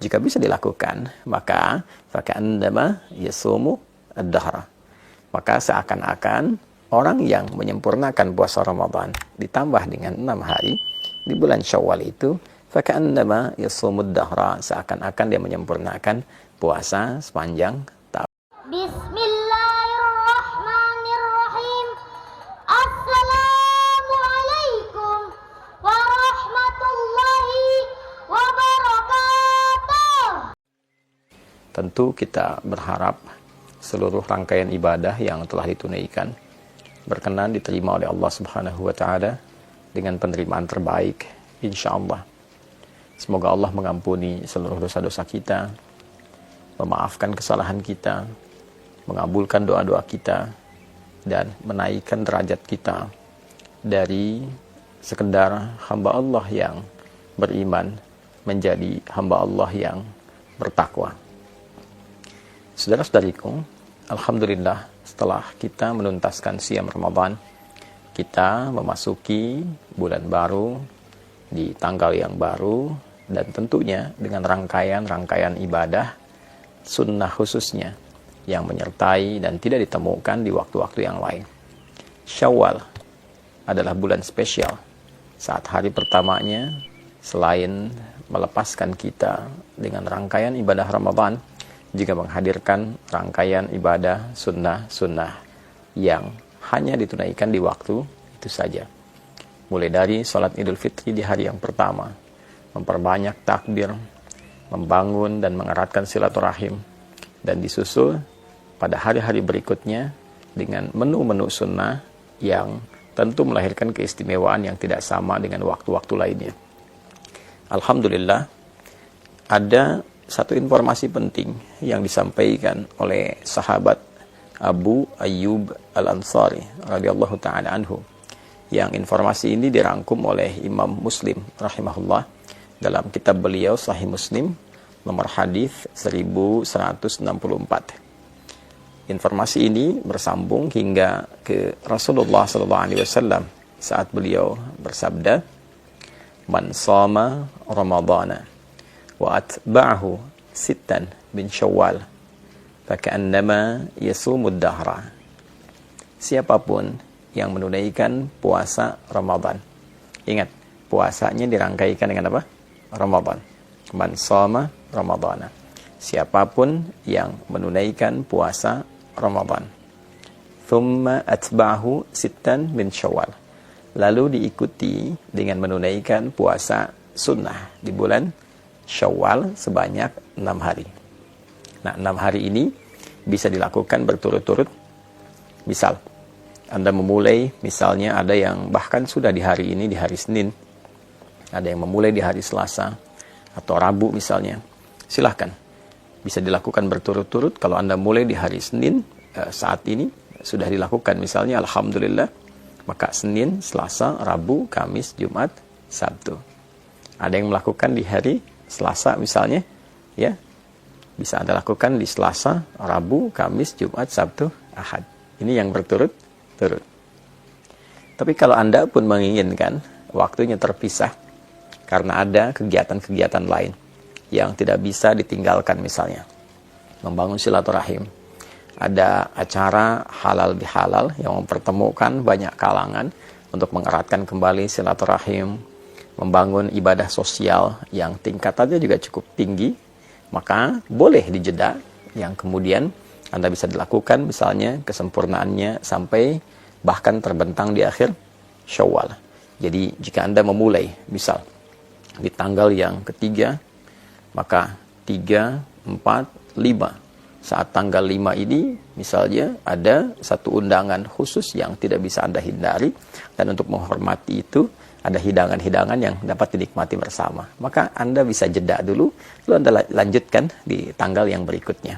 Jika bisa dilakukan, maka faka'annama yasumu ad-dahra. Maka seakan-akan orang yang menyempurnakan puasa Ramadan ditambah dengan 6 hari di bulan Syawal itu, faka'annama yasumu ad-dahra, seakan-akan dia menyempurnakan puasa sepanjang tahun. Bismillahirrahmanirrahim. Assalamualaikum warahmatullahi wabarakatuh. Tentu kita berharap seluruh rangkaian ibadah yang telah ditunaikan berkenan diterima oleh Allah Subhanahu wa Ta'ala dengan penerimaan terbaik, insya Allah. Semoga Allah mengampuni seluruh dosa-dosa kita, memaafkan kesalahan kita, mengabulkan doa-doa kita, dan menaikkan derajat kita dari sekedar hamba Allah yang beriman menjadi hamba Allah yang bertakwa. Saudara-saudariku, alhamdulillah setelah kita menuntaskan siam Ramadan, kita memasuki bulan baru di tanggal yang baru, dan tentunya dengan rangkaian-rangkaian ibadah sunnah khususnya yang menyertai dan tidak ditemukan di waktu-waktu yang lain. Syawal adalah bulan spesial. Saat hari pertamanya, selain melepaskan kita dengan rangkaian ibadah Ramadan, juga menghadirkan rangkaian ibadah sunnah-sunnah yang hanya ditunaikan di waktu itu saja. Mulai dari sholat Idul Fitri di hari yang pertama, memperbanyak takbir, membangun dan mengeratkan silaturahim, dan disusul pada hari-hari berikutnya dengan menu-menu sunnah yang tentu melahirkan keistimewaan yang tidak sama dengan waktu-waktu lainnya. Alhamdulillah, ada satu informasi penting yang disampaikan oleh sahabat Abu Ayyub Al-Ansari radhiyallahu ta'ala anhu, yang informasi ini dirangkum oleh Imam Muslim rahimahullah dalam kitab beliau Sahih Muslim nomor hadis 1164. Informasi ini bersambung hingga ke Rasulullah SAW saat beliau bersabda, "Man shoma Ramadana wa atba'ahu sittan min Syawal faka'annama yasumud dahra." Siapapun yang menunaikan puasa Ramadan, ingat, puasanya dirangkaikan dengan apa? Ramadan. Man shoma Ramadana. Siapapun yang menunaikan puasa Ramadan, thumma atba'ahu sittan min Syawal, lalu diikuti dengan menunaikan puasa sunnah di bulan Syawal sebanyak 6 hari. Nah, 6 hari ini bisa dilakukan berturut-turut. Misal, Anda memulai, misalnya ada yang bahkan sudah di hari ini, di hari Senin, ada yang memulai di hari Selasa atau Rabu misalnya. Silahkan, bisa dilakukan berturut-turut. Kalau Anda mulai di hari Senin, saat ini sudah dilakukan misalnya, alhamdulillah, maka Senin, Selasa, Rabu, Kamis, Jumat, Sabtu. Ada yang melakukan di hari Selasa misalnya, ya, bisa Anda lakukan di Selasa, Rabu, Kamis, Jumat, Sabtu, Ahad. Ini yang berturut-turut. Tapi kalau Anda pun menginginkan waktunya terpisah karena ada kegiatan-kegiatan lain yang tidak bisa ditinggalkan, misalnya membangun silaturahim, ada acara halal bihalal yang mempertemukan banyak kalangan untuk mengeratkan kembali silaturahim, membangun ibadah sosial yang tingkatannya juga cukup tinggi, maka boleh dijeda yang kemudian Anda bisa dilakukan, misalnya kesempurnaannya sampai bahkan terbentang di akhir Syawal. Jadi jika Anda memulai misal di tanggal yang ketiga, maka 3, 4, 5. Saat tanggal 5 ini misalnya ada satu undangan khusus yang tidak bisa Anda hindari, dan untuk menghormati itu ada hidangan-hidangan yang dapat dinikmati bersama. Maka Anda bisa jeda dulu, lalu Anda lanjutkan di tanggal yang berikutnya.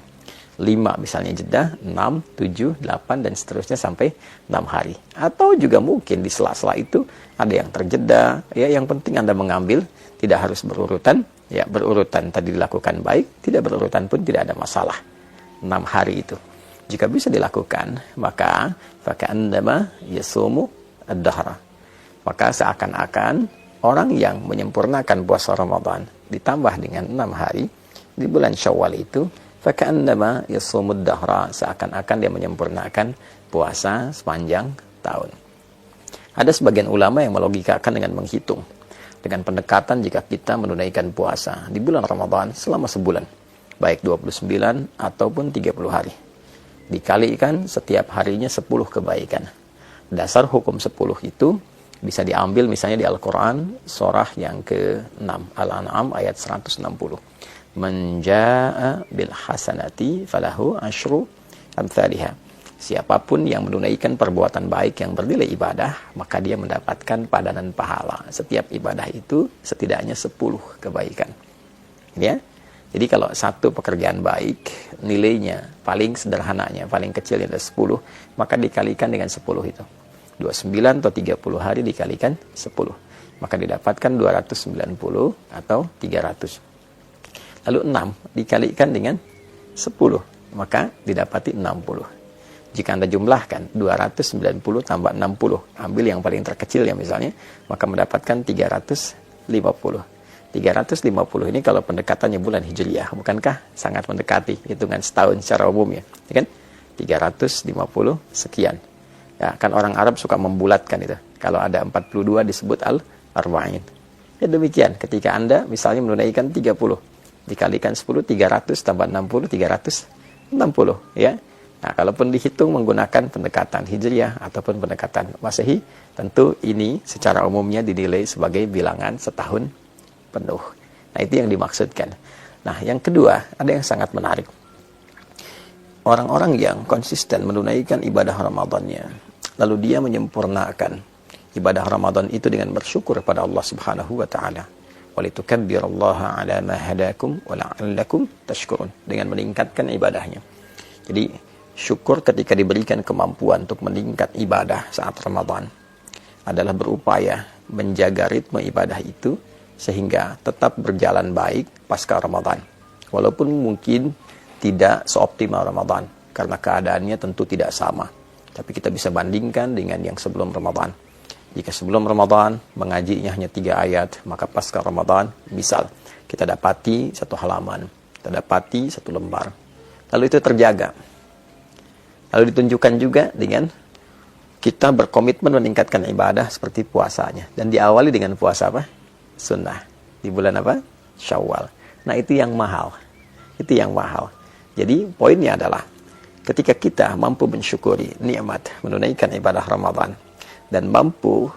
5 misalnya jeda, 6, 7, 8, dan seterusnya sampai 6 hari. Atau juga mungkin di sela-sela itu ada yang terjeda, ya, yang penting Anda mengambil, tidak harus berurutan, ya, berurutan tadi dilakukan baik, tidak berurutan pun tidak ada masalah. 6 hari itu. Jika bisa dilakukan, maka faka'annama yasumu ad-dahra. Maka seakan-akan orang yang menyempurnakan puasa Ramadan ditambah dengan 6 hari, di bulan Syawal itu faka'annama yasumud dahra, seakan-akan dia menyempurnakan puasa sepanjang tahun. Ada sebagian ulama yang melogikakan dengan menghitung dengan pendekatan jika kita menunaikan puasa di bulan Ramadan selama sebulan, baik 29 ataupun 30 hari, dikalikan setiap harinya 10 kebaikan. Dasar hukum 10 itu bisa diambil misalnya di Al-Quran surah yang ke-6 Al-An'am ayat 160. Man jaa'a bil hasanati falahu asyru amsalihha. Siapapun yang menunaikan perbuatan baik yang bernilai ibadah, maka dia mendapatkan padanan pahala. Setiap ibadah itu setidaknya 10 kebaikan. Ya. Jadi kalau satu pekerjaan baik, nilainya paling sederhananya, paling kecilnya ada 10, maka dikalikan dengan 10 itu. 29 atau 30 hari dikalikan 10. Maka didapatkan 290 atau 300. Lalu 6 dikalikan dengan 10, maka didapati 60. Jika Anda jumlahkan 290 tambah 60, ambil yang paling terkecil ya misalnya, maka mendapatkan 350. 350 ini kalau pendekatannya bulan Hijriyah, bukankah sangat mendekati hitungan setahun secara umum ya? Ya kan? 350 sekian. Ya, kan orang Arab suka membulatkan itu. Kalau ada 42 disebut al-arba'in. Ya demikian, ketika Anda misalnya menunaikan 30, dikalikan 10, 300 tambah 60, 360 ya. Nah, kalaupun dihitung menggunakan pendekatan Hijriyah ataupun pendekatan Masehi, tentu ini secara umumnya dinilai sebagai bilangan setahun penuh. Nah, itu yang dimaksudkan. Nah, yang kedua, ada yang sangat menarik. Orang-orang yang konsisten menunaikan ibadah Ramadannya, lalu dia menyempurnakan ibadah Ramadan itu dengan bersyukur kepada Allah Subhanahu wa taala. Walitukabbirullaha ala ma hadakum wa la'allakum tashkurun, dengan meningkatkan ibadahnya. Jadi syukur ketika diberikan kemampuan untuk meningkat ibadah saat Ramadan adalah berupaya menjaga ritme ibadah itu sehingga tetap berjalan baik pasca Ramadan. Walaupun mungkin tidak seoptimal Ramadan karena keadaannya tentu tidak sama. Tapi kita bisa bandingkan dengan yang sebelum Ramadan. Jika sebelum Ramadan mengajinya hanya 3 ayat, maka pasca Ramadan misal kita dapati 1 halaman, kita dapati 1 lembar. Lalu itu terjaga. Lalu ditunjukkan juga dengan kita berkomitmen meningkatkan ibadah seperti puasanya. Dan diawali dengan puasa apa? Sunnah. Di bulan apa? Syawal. Nah, itu yang mahal. Itu yang mahal. Jadi poinnya adalah ketika kita mampu mensyukuri nikmat menunaikan ibadah Ramadan dan mampu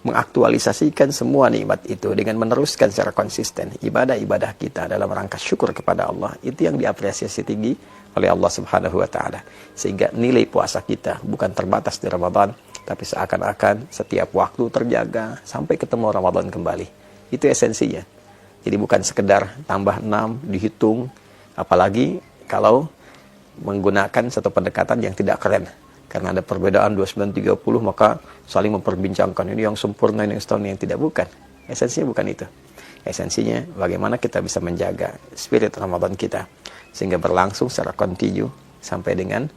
mengaktualisasikan semua nikmat itu dengan meneruskan secara konsisten ibadah-ibadah kita dalam rangka syukur kepada Allah, itu yang diapresiasi tinggi oleh Allah Subhanahu wa taala. Sehingga nilai puasa kita bukan terbatas di Ramadan, tapi seakan-akan setiap waktu terjaga sampai ketemu Ramadan kembali. Itu esensinya. Jadi bukan sekedar tambah 6 dihitung, apalagi kalau menggunakan satu pendekatan yang tidak keren. Karena ada perbedaan 29-30, maka saling memperbincangkan ini yang sempurna, ini yang setahun, yang tidak. Bukan. Esensinya bukan itu. Esensinya bagaimana kita bisa menjaga spirit Ramadan kita sehingga berlangsung secara kontinu sampai dengan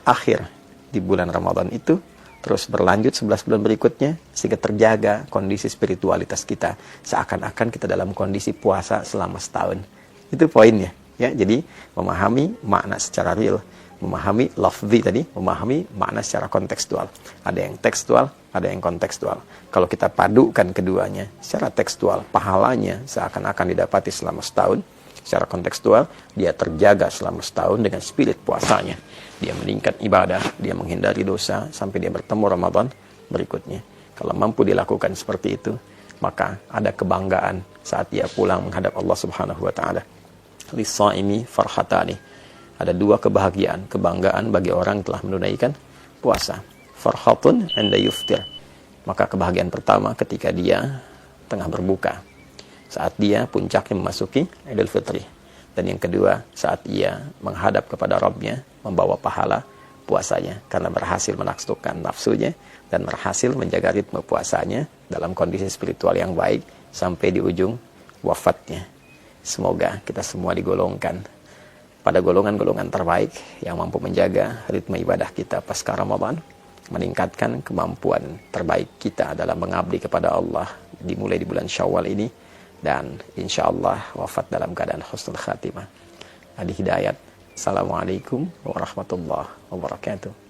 akhir di bulan Ramadan itu, terus berlanjut 11 bulan berikutnya sehingga terjaga kondisi spiritualitas kita seakan-akan kita dalam kondisi puasa selama setahun. Itu poinnya ya. Jadi memahami makna secara real, memahami lafzi tadi, memahami makna secara kontekstual. Ada yang tekstual, ada yang kontekstual. Kalau kita padukan keduanya secara tekstual, pahalanya seakan-akan didapati selama setahun. Secara kontekstual, dia terjaga selama setahun dengan spirit puasanya. Dia meningkat ibadah, dia menghindari dosa sampai dia bertemu Ramadan berikutnya. Kalau mampu dilakukan seperti itu, maka ada kebanggaan saat dia pulang menghadap Allah Subhanahu wa taala. Lis-shaimi farhatani. Ada 2 kebahagiaan, kebanggaan bagi orang yang telah menunaikan puasa. Farhatun 'inda yuftir. Maka kebahagiaan pertama ketika dia tengah berbuka, saat dia puncaknya memasuki Idul Fitri. Dan yang kedua, saat ia menghadap kepada Rabb-nya, membawa pahala puasanya karena berhasil menaklukkan nafsunya dan berhasil menjaga ritme puasanya dalam kondisi spiritual yang baik sampai di ujung wafatnya. Semoga kita semua digolongkan pada golongan-golongan terbaik yang mampu menjaga ritme ibadah kita pasca Ramadan, meningkatkan kemampuan terbaik kita dalam mengabdi kepada Allah dimulai di bulan Syawal ini, dan insya Allah wafat dalam keadaan husnul khatimah. Adi Hidayat. Assalamualaikum warahmatullahi wabarakatuh.